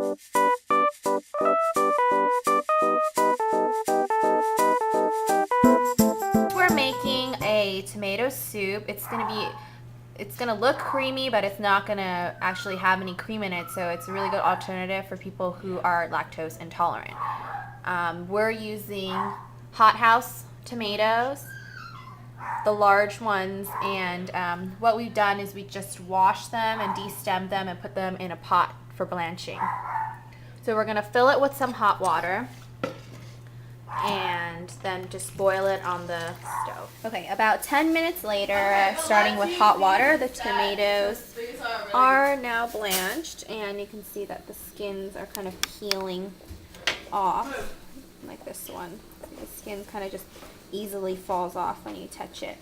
We're making a tomato soup. It's gonna look creamy, but it's not gonna actually have any cream in it, so it's a really good alternative for people who are lactose intolerant. We're using hothouse tomatoes, the large ones, and what we've done is we just wash them and de-stem them and put them in a pot for blanching. So we're gonna fill it with some hot water and then just boil it on the stove. Okay, about 10 minutes later, starting with hot water, the tomatoes are now blanched, and you can see that the skins are kind of peeling off, like this one. The skin kind of just easily falls off when you touch it.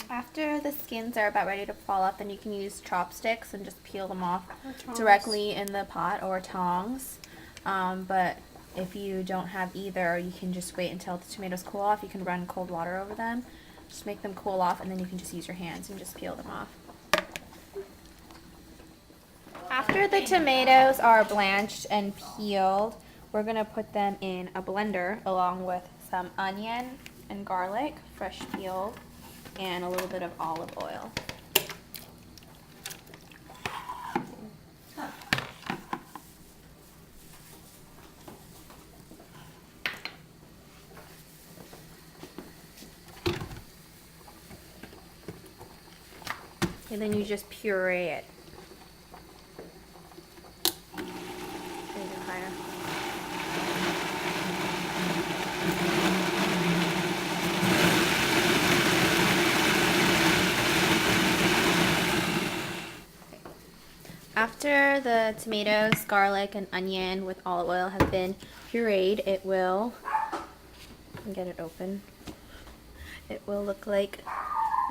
After the skins are about ready to fall off, then you can use chopsticks and just peel them off directly in the pot, or tongs. But if you don't have either, you can just wait until the tomatoes cool off. You can run cold water over them, just make them cool off, and then you can just use your hands and just peel them off. After the tomatoes are blanched and peeled, we're going to put them in a blender along with some onion and garlic, fresh peeled, and a little bit of olive oil. And then you just puree it. After the tomatoes, garlic, and onion with olive oil have been pureed, it will, get it open, it will look like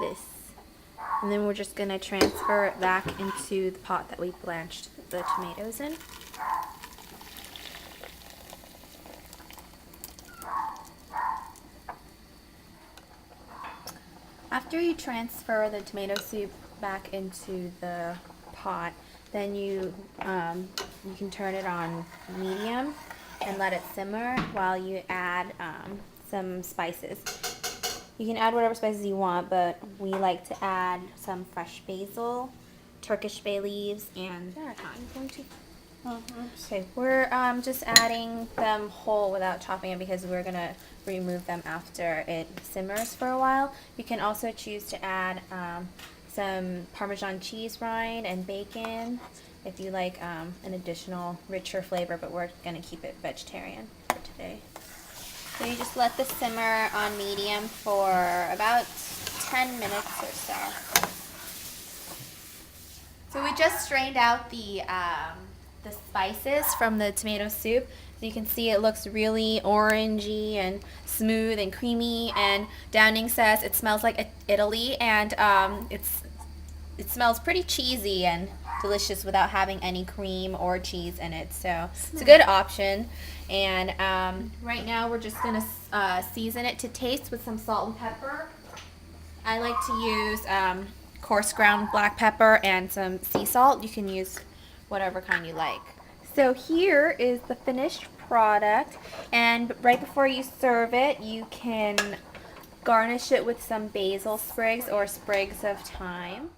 this. And then we're just going to transfer it back into the pot that we blanched the tomatoes in. After you transfer the tomato soup back into the pot, then you can turn it on medium and let it simmer while you add some spices. You can add whatever spices you want, but we like to add some fresh basil, Turkish bay leaves, and okay, we're just adding them whole without chopping it because we're gonna remove them after it simmers for a while. You can also choose to add some Parmesan cheese rind and bacon if you like an additional richer flavor, but we're gonna keep it vegetarian for today. So you just let this simmer on medium for about 10 minutes or so. So we just strained out the spices from the tomato soup. So you can see it looks really orangey and smooth and creamy, and Downing says it smells like Italy, and it smells pretty cheesy and delicious without having any cream or cheese in it, so it's a good option. And right now we're just going to season it to taste with some salt and pepper. I like to use coarse ground black pepper and some sea salt. You can use whatever kind you like. So here is the finished product, and right before you serve it, you can garnish it with some basil sprigs or sprigs of thyme.